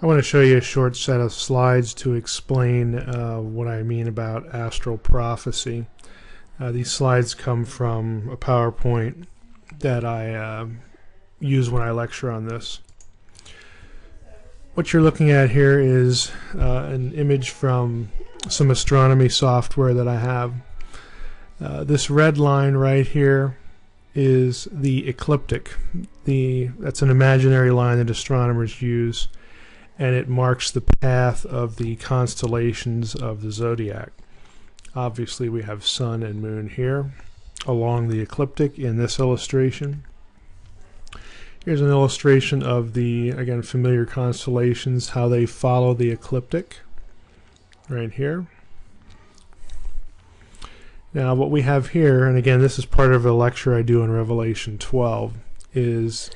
I want to show you a short set of slides to explain what I mean about astral prophecy. These slides come from a PowerPoint that I use when I lecture on this. What you're looking at here is an image from some astronomy software that I have. This red line right here is the ecliptic. That's an imaginary line that astronomers use, and it marks the path of the constellations of the zodiac. Obviously we have sun and moon here along the ecliptic in this illustration. Here's an illustration of the, again, familiar constellations, how they follow the ecliptic right here. Now what we have here, and again this is part of a lecture I do in Revelation 12, is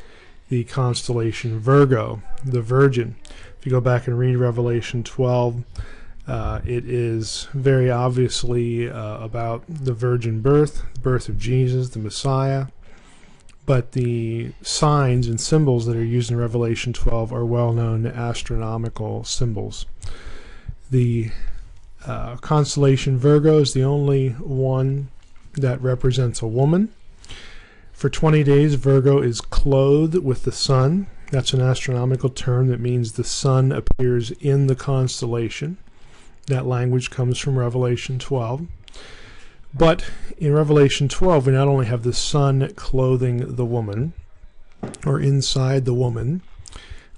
the constellation Virgo, the Virgin. If you go back and read Revelation 12, it is very obviously about the virgin birth, the birth of Jesus, the Messiah, but the signs and symbols that are used in Revelation 12 are well-known astronomical symbols. The constellation Virgo is the only one that represents a woman. For 20 days Virgo is clothed with the sun. That's an astronomical term that means the sun appears in the constellation. That language comes from Revelation 12. But in Revelation 12 we not only have the sun clothing the woman, or inside the woman,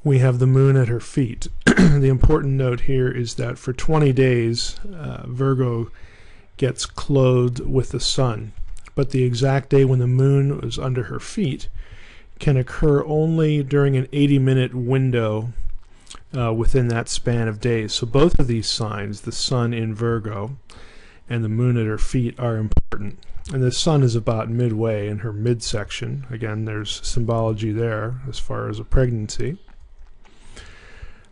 we have the moon at her feet. The important note here is that for 20 days Virgo gets clothed with the sun, but the exact day when the moon is under her feet can occur only during an 80-minute window within that span of days. So both of these signs, the sun in Virgo and the moon at her feet, are important. And the sun is about midway in her midsection. Again, there's symbology there as far as a pregnancy.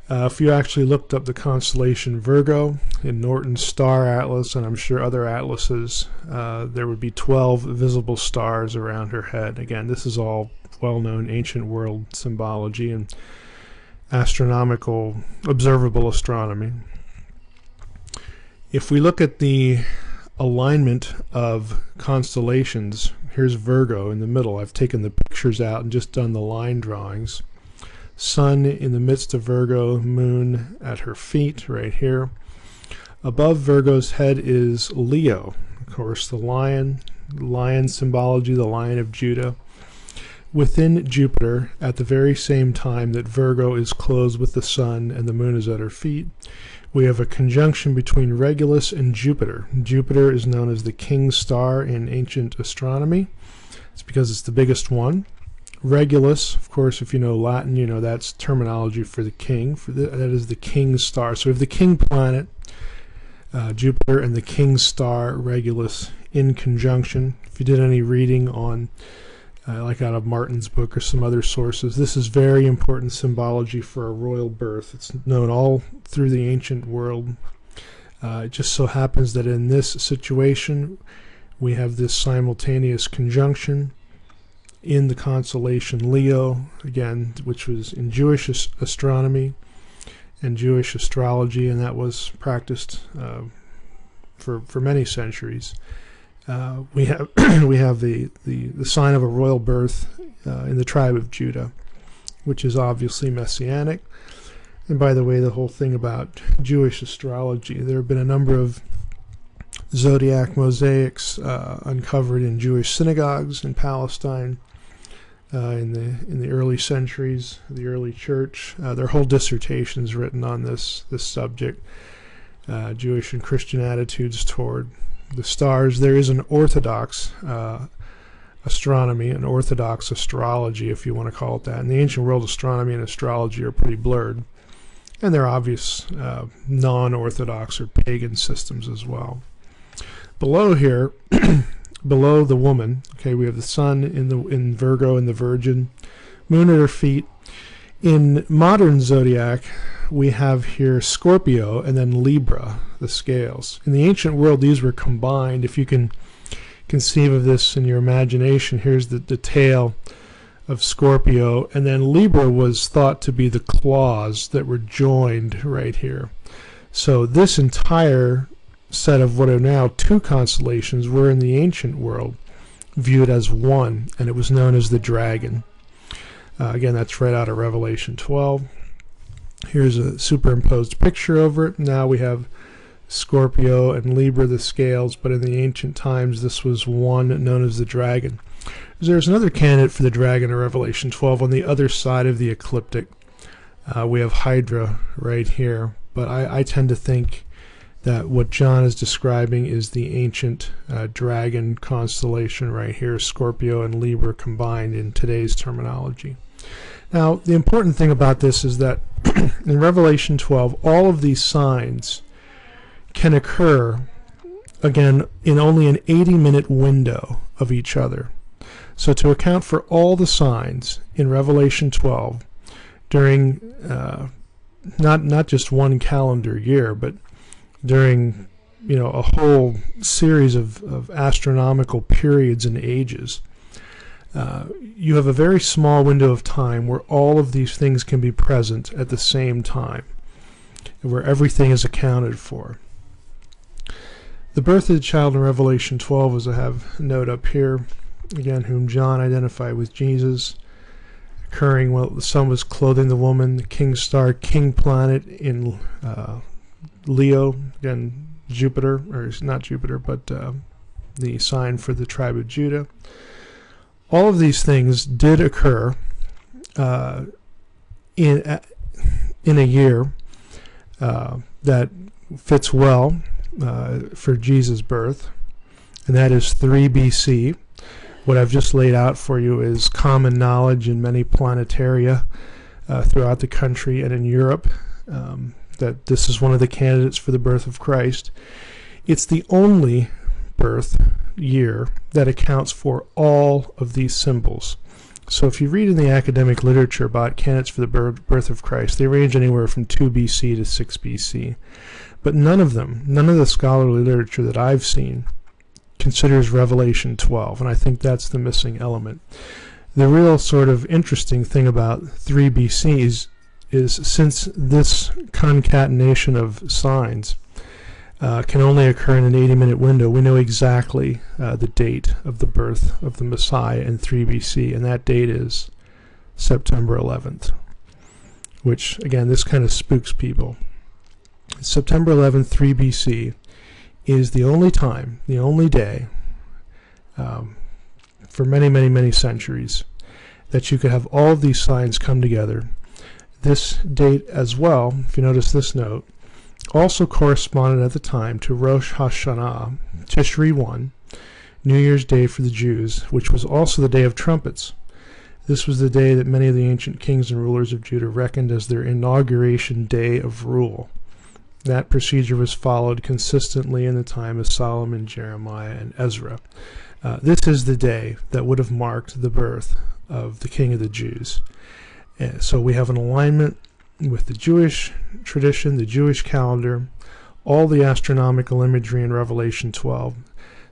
If you actually looked up the constellation Virgo in Norton's star atlas, and I'm sure other atlases, there would be 12 visible stars around her head. Again, this is all well-known ancient world symbology and astronomical observable astronomy. If we look at the alignment of constellations, here's Virgo in the middle. I've taken the pictures out and just done the line drawings. Sun in the midst of Virgo, moon at her feet right here. Above Virgo's head is Leo, of course the lion symbology, the Lion of Judah. Within Jupiter, at the very same time that Virgo is clothed with the sun and the moon is at her feet, we have a conjunction between Regulus and Jupiter. Jupiter is known as the king star in ancient astronomy. It's because it's the biggest one. Regulus, of course, if you know Latin, you know that's terminology for the king. That is the king star. So we have the king planet, Jupiter, and the king star, Regulus, in conjunction. If you did any reading on like out of Martin's book or some other sources, this is very important symbology for a royal birth. It's known all through the ancient world. It just so happens that in this situation we have this simultaneous conjunction in the constellation Leo, again, which was in Jewish astronomy and Jewish astrology, and that was practiced for many centuries. We have the sign of a royal birth in the tribe of Judah, which is obviously messianic. And by the way, the whole thing about Jewish astrology, there have been a number of zodiac mosaics uncovered in Jewish synagogues in Palestine in the early centuries, the early church. Their whole dissertations written on this subject, Jewish and Christian attitudes toward the stars. There is an orthodox astronomy, an orthodox astrology, if you want to call it that. In the ancient world, astronomy and astrology are pretty blurred, and there are obvious non-orthodox or pagan systems as well. Below here, below the woman, okay, we have the sun in Virgo and the Virgin, moon at her feet. In modern zodiac, we have here Scorpio and then Libra, the scales. In the ancient world, these were combined. If you can conceive of this in your imagination, here's the tail of Scorpio, and then Libra was thought to be the claws that were joined right here. So this entire set of what are now two constellations were in the ancient world viewed as one, and it was known as the dragon. Again, that's right out of Revelation 12. Here's a superimposed picture over it. Now we have Scorpio and Libra, the scales, but in the ancient times this was one known as the dragon. There's another candidate for the dragon in Revelation 12 on the other side of the ecliptic. We have Hydra right here, but I tend to think that what John is describing is the ancient dragon constellation right here, Scorpio and Libra combined in today's terminology. Now, the important thing about this is that in Revelation 12, all of these signs can occur, again, in only an 80-minute window of each other. So to account for all the signs in Revelation 12 during not just one calendar year, but during a whole series of astronomical periods and ages, you have a very small window of time where all of these things can be present at the same time, where everything is accounted for. The birth of the child in Revelation 12, as I have a note up here, again, whom John identified with Jesus, occurring while the sun was clothing the woman, the king star, king planet in Leo, again, Jupiter, or not Jupiter, but the sign for the tribe of Judah. All of these things did occur in a year that fits well for Jesus' birth, and that is 3 BC. What I've just laid out for you is common knowledge in many planetaria throughout the country and in Europe, that this is one of the candidates for the birth of Christ. It's the only birth year that accounts for all of these symbols. So if you read in the academic literature about candidates for the birth of Christ, they range anywhere from 2 BC to 6 BC. But none of the scholarly literature that I've seen considers Revelation 12, and I think that's the missing element. The real sort of interesting thing about 3 BC is since this concatenation of signs can only occur in an 80-minute window, we know exactly the date of the birth of the Messiah in 3 BC, and that date is September 11th, which, again, this kind of spooks people. September 11th, 3 BC is the only time, the only day, for many, many, many centuries, that you could have all of these signs come together. This date as well, if you notice this note, also corresponded at the time to Rosh Hashanah, Tishri 1, New Year's Day for the Jews, which was also the Day of Trumpets. This was the day that many of the ancient kings and rulers of Judah reckoned as their inauguration day of rule. That procedure was followed consistently in the time of Solomon, Jeremiah, and Ezra. This is the day that would have marked the birth of the King of the Jews. So we have an alignment with the Jewish tradition, the Jewish calendar, all the astronomical imagery in Revelation 12.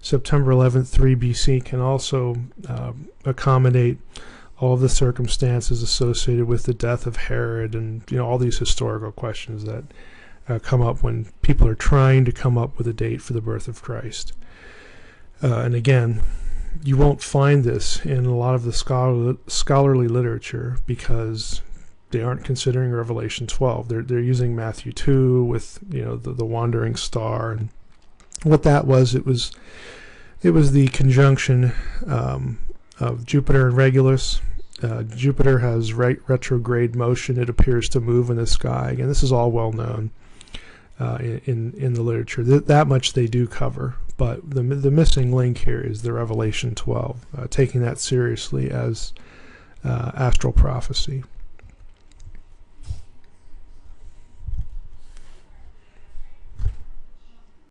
September 11th, 3 BC can also accommodate all of the circumstances associated with the death of Herod and all these historical questions that come up when people are trying to come up with a date for the birth of Christ. And again, you won't find this in a lot of the scholarly literature because they aren't considering Revelation 12. They're using Matthew 2 with the wandering star, and what that was, it was the conjunction of Jupiter and Regulus. Jupiter has retrograde motion. It appears to move in the sky. Again, this is all well known in the literature. That much they do cover, but the missing link here is the Revelation 12, taking that seriously as astral prophecy.